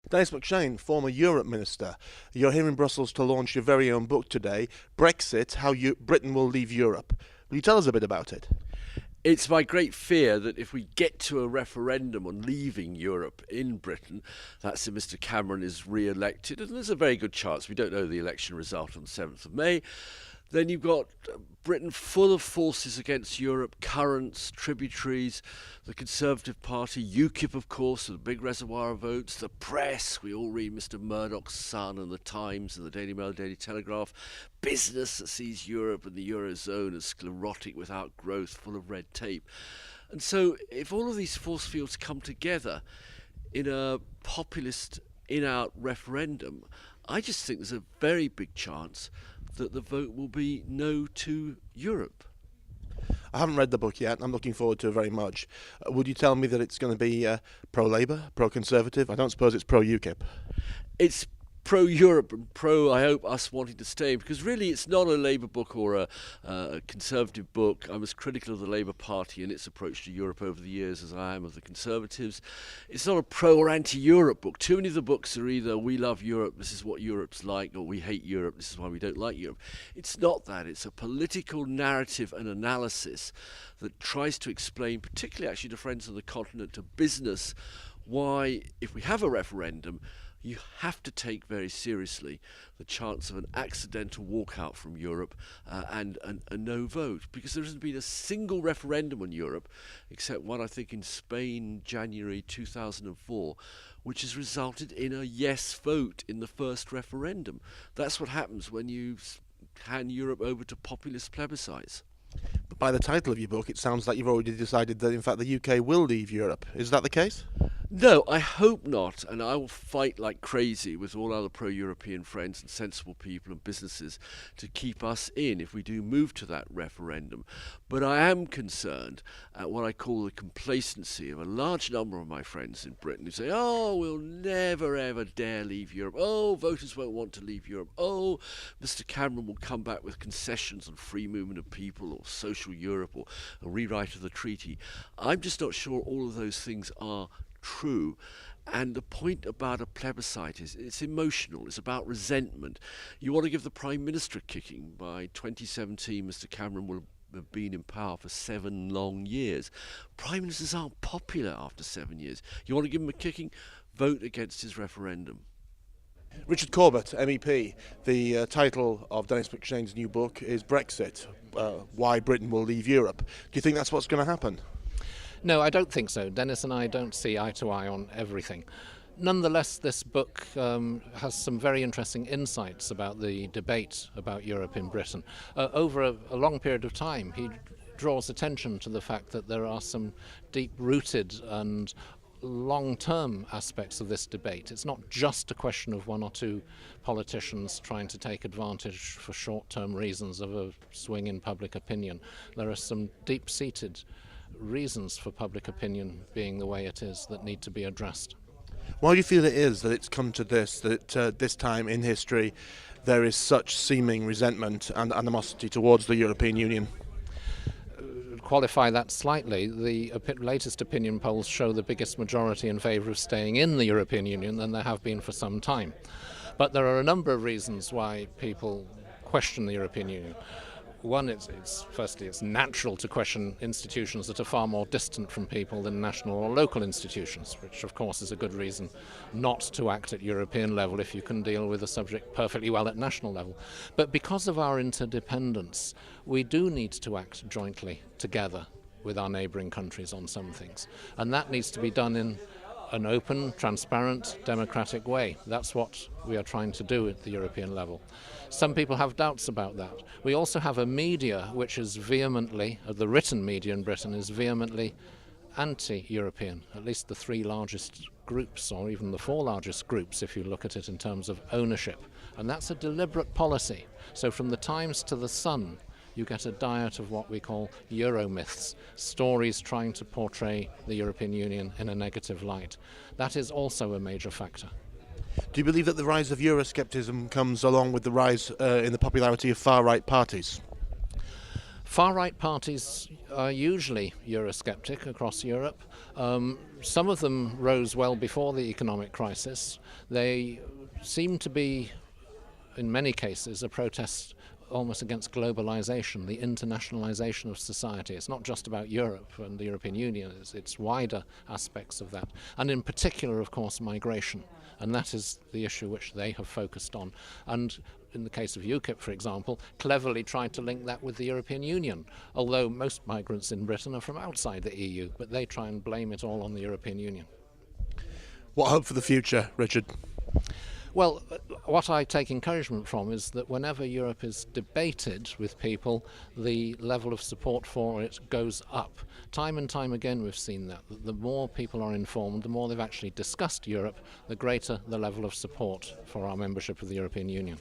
Denis MacShane, former Europe Minister, you're here in Brussels to launch your very own book today, Brexit, How Britain Will Leave Europe. Will you tell us a bit about it? It's my great fear that if we get to a referendum on leaving Europe in Britain, that's if Mr Cameron is re-elected, and there's a very good chance, we don't know the election result on the 7th of May, then you've got Britain full of forces against Europe, currents, tributaries, the Conservative Party, UKIP, of course, with a big reservoir of votes, the press, we all read Mr Murdoch's Sun and the Times and the Daily Mail, Daily Telegraph, business that sees Europe and the Eurozone as sclerotic without growth, full of red tape. And so if all of these force fields come together in a populist in-out referendum, I just think there's a very big chance that the vote will be no to Europe. I haven't read the book yet. I'm looking forward to it very much. Would you tell me that it's going to be pro-Labour, pro-Conservative? I don't suppose it's pro-UKIP. It's pro-Europe and pro, I hope, us wanting to stay, because really it's not a Labour book or a Conservative book. I'm as critical of the Labour Party and its approach to Europe over the years as I am of the Conservatives. It's not a pro or anti-Europe book. Too many of the books are either we love Europe, this is what Europe's like, or we hate Europe, this is why we don't like Europe. It's not that. It's a political narrative and analysis that tries to explain, particularly actually to friends on the continent, to business, why if we have a referendum, you have to take very seriously the chance of an accidental walkout from Europe and a no vote, because there hasn't been a single referendum on Europe, except one I think in Spain, January 2004, which has resulted in a yes vote in the first referendum. That's what happens when you hand Europe over to populist plebiscites. But by the title of your book, it sounds like you've already decided that, in fact, the UK will leave Europe. Is that the case? No, I hope not, and I will fight like crazy with all other pro-European friends and sensible people and businesses to keep us in if we do move to that referendum. But I am concerned at what I call the complacency of a large number of my friends in Britain who say, oh, we'll never ever dare leave Europe. Oh, voters won't want to leave Europe. Oh, Mr Cameron will come back with concessions on free movement of people or social Europe or a rewrite of the treaty. I'm just not sure all of those things are true. And the point about a plebiscite is it's emotional, it's about resentment. You want to give the Prime Minister a kicking. By 2017 Mr Cameron will have been in power for 7 long years. Prime Ministers aren't popular after 7 years. You want to give him a kicking? Vote against his referendum. Richard Corbett, MEP, the title of Denis MacShane's new book is Brexit, Why Britain Will Leave Europe. Do you think that's what's going to happen? No, I don't think so. Dennis and I don't see eye to eye on everything. Nonetheless, this book has some very interesting insights about the debate about Europe in Britain. Over a long period of time, he draws attention to the fact that there are some deep-rooted and long-term aspects of this debate. It's not just a question of one or two politicians trying to take advantage for short-term reasons of a swing in public opinion. There are some deep-seated reasons for public opinion being the way it is that need to be addressed. Why do you feel it is that it's come to this, that this time in history there is such seeming resentment and animosity towards the European Union? Qualify that slightly, the latest opinion polls show the biggest majority in favour of staying in the European Union than there have been for some time. But there are a number of reasons why people question the European Union. One, firstly, it's natural to question institutions that are far more distant from people than national or local institutions, which of course is a good reason not to act at European level if you can deal with a subject perfectly well at national level. But because of our interdependence, we do need to act jointly together with our neighbouring countries on some things. And that needs to be done in an open, transparent, democratic way. That's what we are trying to do at the European level. Some people have doubts about that. We also have a media which is vehemently, the written media in Britain is vehemently anti-European, at least the 3 largest groups, or even the 4 largest groups if you look at it in terms of ownership. And that's a deliberate policy. So from the Times to the Sun, you get a diet of what we call Euromyths, stories trying to portray the European Union in a negative light. That is also a major factor. Do you believe that the rise of Euroscepticism comes along with the rise in the popularity of far-right parties? Far-right parties are usually Eurosceptic across Europe. Some of them rose well before the economic crisis. They seem to be, in many cases, a protest almost against globalization, the internationalization of society. It's not just about Europe and the European Union, it's wider aspects of that. And in particular, of course, migration. And that is the issue which they have focused on. And in the case of UKIP, for example, cleverly tried to link that with the European Union, although most migrants in Britain are from outside the EU, but they try and blame it all on the European Union. What hope for the future, Richard? Well, what I take encouragement from is that whenever Europe is debated with people, the level of support for it goes up. Time and time again we've seen that. The more people are informed, the more they've actually discussed Europe, the greater the level of support for our membership of the European Union.